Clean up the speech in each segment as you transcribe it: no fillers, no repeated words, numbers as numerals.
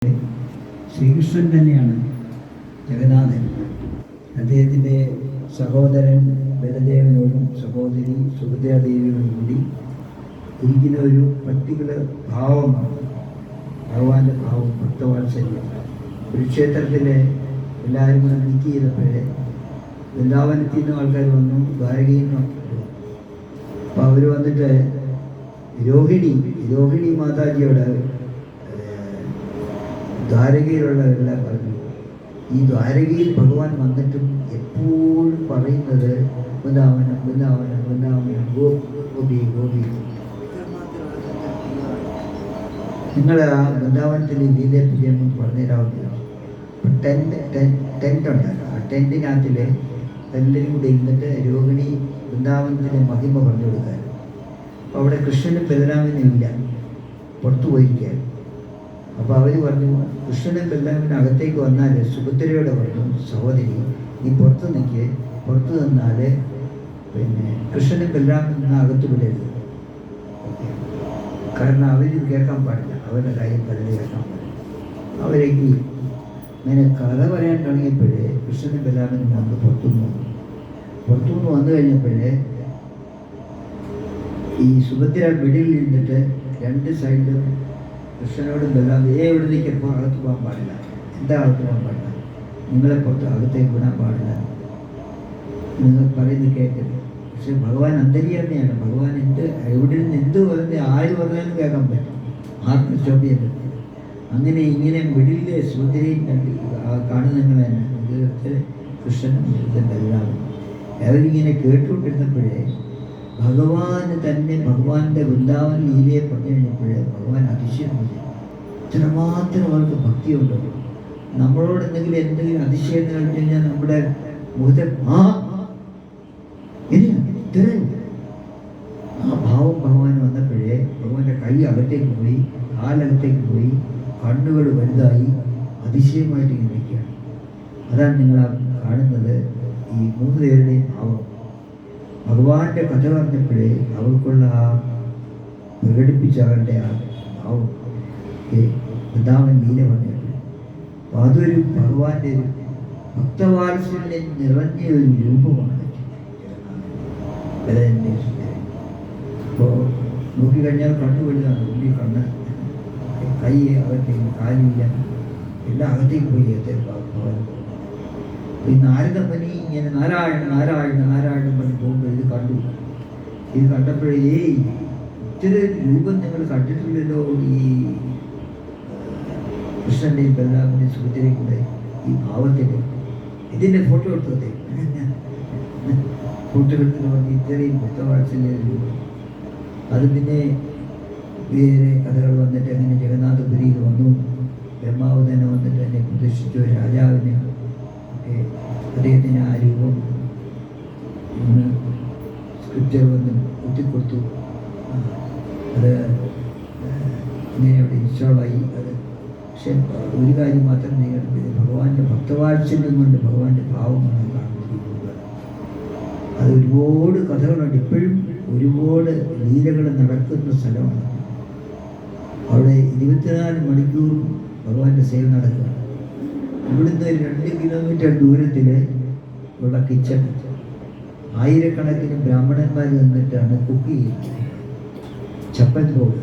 ശ്രീകൃഷ്ണൻ തന്നെയാണ് ജഗന്നാഥൻ. അദ്ദേഹത്തിൻ്റെ സഹോദരൻ ബലദേവനോടും സഹോദരി സുഭദ്രാദേവിയോടും കൂടി ഇരിക്കുന്ന ഒരു പർട്ടിക്കുലർ ഭാവമാണ് ഭഗവാന്റെ ഭാവം, ഭക്തവാത്സല്യം. ഒരു ക്ഷേത്രത്തിലെ എല്ലാവരും കൂടെ നീക്കി ചെയ്തപ്പോഴേ വൃന്ദാവനത്തിൽ നിന്നും ആൾക്കാർ വന്നു, ദ്വാരകയിൽ നിന്നും. അപ്പോൾ അവർ വന്നിട്ട് രോഹിണി മാതാജിയോട് ദ്വാരകയിലുള്ളവരെല്ലാം പറഞ്ഞു, ഈ ദ്വാരകയിൽ ഭഗവാൻ വന്നിട്ടും എപ്പോഴും പറയുന്നത് വൃന്ദാവനം വൃന്ദാവനം വൃന്ദാവനം, ഗോപി ഗോപി. നിങ്ങൾ ആ വൃന്ദാവനത്തിൽ ലീലയെപ്പറ്റിയൊന്നും പറഞ്ഞു തരാവുന്നില്ല. ടെൻ്റ് ഉണ്ടായിരുന്നു. ആ ടെൻറ്റിനകത്തിൽ എല്ലാവരും കൂടെ ഇരുന്നിട്ട് രോഹിണി വൃന്ദാവനത്തിൻ്റെ മഹിമ പറഞ്ഞു കൊടുക്കാൻ. അപ്പോൾ അവിടെ കൃഷ്ണനും ബലരാമനും ഇല്ല, പുറത്തു പോയിരിക്കുകയാണ്. അപ്പോൾ അവർ പറഞ്ഞു, കൃഷ്ണനും ബലരാമനും അകത്തേക്ക് വന്നാൽ സുഭദ്രയോട് പറഞ്ഞു, സഹോദരി നീ പുറത്ത് നിൽക്ക്, പുറത്ത് നിന്നാൽ കൃഷ്ണനും ബലരാമനും അകത്ത് വിടരുത്. കാരണം അവരിത് കേൾക്കാൻ പാടില്ല, അവരുടെ കാര്യം പലരും കേൾക്കാൻ പാടില്ല. അവരേക്ക് ഇങ്ങനെ കഥ പറയാൻ തുടങ്ങിയപ്പോഴേ കൃഷ്ണനും ബലരാമനും വന്ന് പുറത്തുനിന്ന് വന്നു കഴിഞ്ഞപ്പോഴേ ഈ സുഭദ്ര മിഡിലിൽ ഇരുന്നിട്ട് രണ്ട് സൈഡിലും കൃഷ്ണനോടും ബലരാമൻ എവിടെ നിൽക്കുമ്പോൾ അകത്ത് പോകാൻ പാടില്ല, എന്താ അകത്ത് പോകാൻ പാടില്ല, നിങ്ങളെ പുറത്ത് അകത്തേക്ക് വിടാൻ പാടില്ല, നിങ്ങൾ പറയുന്നത് കേൾക്കരുത്. പക്ഷെ ഭഗവാൻ അന്തര്യാമിയാണ്. ഭഗവാൻ എവിടെ നിന്ന് എന്ത് പറഞ്ഞ് ആര് പറഞ്ഞാലും കേൾക്കാൻ പറ്റും, ആർക്കും സ്റ്റോപ്പ് ചെയ്യാൻ പറ്റും. അങ്ങനെ ഇങ്ങനെ മിഡിലെ സുഭദ്രയും കാണുന്നങ്ങൾ തന്നെ ജീവിതത്തിൽ കൃഷ്ണനും ബലരാമൻ അവരിങ്ങനെ കേട്ടുകൊണ്ടിരുന്നപ്പോഴേ ഭഗവാന് തന്നെ ഭഗവാന്റെ വൃന്ദാവൻ ലീലയെ പറഞ്ഞു കഴിഞ്ഞപ്പോഴേ ഭഗവാൻ അതിശയം പറഞ്ഞു, ഇത്രമാത്രം അവർക്ക് ഭക്തിയുണ്ടോ. നമ്മളോട് എന്തെങ്കിലും അതിശയം എന്ന് കഴിഞ്ഞു കഴിഞ്ഞാൽ നമ്മുടെ മുഖത്തെ ഇത്രയും ആ ഭാവം ഭഗവാൻ വന്നപ്പോഴേ ഭഗവാന്റെ കൈ അകത്തേക്ക് പോയി, കാലകത്തേക്ക് പോയി, കണ്ണുകൾ വലുതായി അതിശയമായിട്ട് ഇങ്ങനെ നിൽക്കുകയാണ്. അതാണ് നിങ്ങൾ കാണുന്നത്. ഈ മൂന്ന് പേരുടെയും ഭാവം ഭഗവാന്റെ കഥ പറഞ്ഞപ്പോഴേ അവർക്കുള്ള ആ പ്രകടിപ്പിച്ച അവരുടെ ആ ഭാവം വൃന്ദാവൻ ലീല പറഞ്ഞപ്പോൾ അതൊരു ഭഗവാന്റെ ഒരു ഭക്തവാത്സല്യം നിറഞ്ഞ ഒരു രൂപമാണ്. അപ്പോൾ നോക്കിക്കഴിഞ്ഞാൽ കണ്ണു വലുതാണ്, ഉള്ളി കണ്ണ്, കൈ അകത്തേക്ക്, കാലില്ല, എല്ലാം അകത്തേക്ക് പോയി ഭഗവാൻ. ഈ നാരദപ്പനി ഇങ്ങനെ നാരായണ നാരായണ നാരായണൻ പറഞ്ഞ് പോകുമ്പോൾ ഇത് കണ്ടപ്പോഴേ ഇത്ര രൂപം നിങ്ങൾ കണ്ടിട്ടില്ലല്ലോ ഈ കൃഷ്ണൻ്റെയും ബലരാമൻ്റെയും സുഭദ്രയും കൂടെ ഈ ഭാവത്തിൽ. ഇതിൻ്റെ ഫോട്ടോ എടുത്തതേ, ഫോട്ടോ എടുത്തിട്ട് പറഞ്ഞ് ഇത്രയും ഭക്തവാത്സല്യ രൂപം. അത് പിന്നെ വേറെ കഥകൾ വന്നിട്ട് അങ്ങനെ ജഗന്നാഥപുരിയിൽ വന്നു, ബ്രഹ്മാവ് തന്നെ വന്നിട്ട് എന്നെ പ്രദർശിച്ചു, രാജാവിനെ അദ്ദേഹത്തിന് ആ രൂപം ഇന്ന് സ്ക്രിപ്ചർ വന്ന് കുത്തിക്കൊടുത്തു. അത് ഇങ്ങനെ അവിടെ ഇൻസ്റ്റാളായി. അത് പക്ഷെ ഒരു കാര്യം മാത്രം ചെയ്യണം, ഭഗവാന്റെ ഭക്തവാത്സല്യം കൊണ്ട് ഭഗവാന്റെ ഭാവമാണ് കാണുന്നത്. അത് ഒരുപാട് കഥകളുണ്ട്, ഇപ്പോഴും ഒരുപാട് ലീലകൾ നടക്കുന്ന സ്ഥലമാണ്. അവിടെ 24 മണിക്കൂർ ഭഗവാന്റെ സേവ നടക്കുക. ഇവിടുന്ന് 2 കിലോമീറ്റർ ദൂരത്തിൽ ഉള്ള കിച്ചൺ, ആയിരക്കണക്കിന് ബ്രാഹ്മണന്മാർ നിന്നിട്ടാണ് കുക്ക് ചെയ്യുന്നത്. ചപ്പൻ ഭോഗ്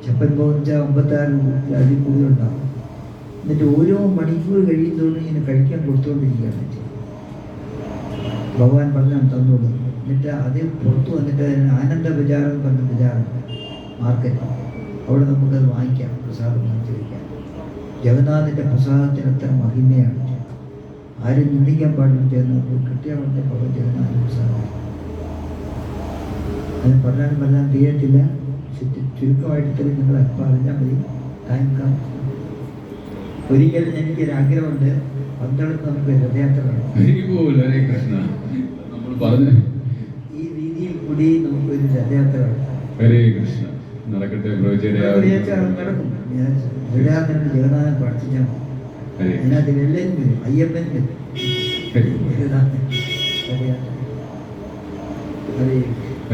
എന്ന് വെച്ചാൽ 56 അതിൽ കൂടുതലുണ്ടാകും. എന്നിട്ട് ഓരോ മണിക്കൂർ കഴിയുന്നതോടും ഇങ്ങനെ കഴിക്കാൻ കൊടുത്തുകൊണ്ടിരിക്കുകയാണ്. ഭഗവാൻ പറഞ്ഞാൽ തന്നോളൂ. എന്നിട്ട് അത് പുറത്ത് വന്നിട്ട് ആനന്ദ ബജാർ എന്ന് പറഞ്ഞ ബജാറുണ്ട്, മാർക്കറ്റ്, അവിടെ നമുക്കത് വാങ്ങിക്കാം, പ്രസാദം വാങ്ങിച്ച് വയ്ക്കാം. ജഗന്നാഥൻ്റെ പ്രസാദത്തിന് അത്ര മഹിമയാണ്. ആരും നിന്ദിക്കാൻ പാടില്ല. നമുക്ക് കൃത്യമായിട്ട് ഭഗവൻ ജഗന്നാഥ പ്രസാദം അത് പറഞ്ഞാൽ തീരത്തില്ല. ചുരുക്കമായിട്ട് തന്നെ നിങ്ങൾ പറഞ്ഞാൽ മതി. Time come. ഒരിക്കലും എനിക്കൊരാഗ്രഹമുണ്ട്, പന്തളത്ത് നമുക്ക് രഥയാത്ര ഈ രീതിയിൽ കൂടി നമുക്കൊരു രഥയാത്ര നടക്കട്ടെ. നടക്കും. ജഗന്നാഥൻ പ്രാർത്ഥിച്ചാൽ മതി. അതിനകത്ത് എല്ലാവരും വരും, അയ്യപ്പൻ വരും.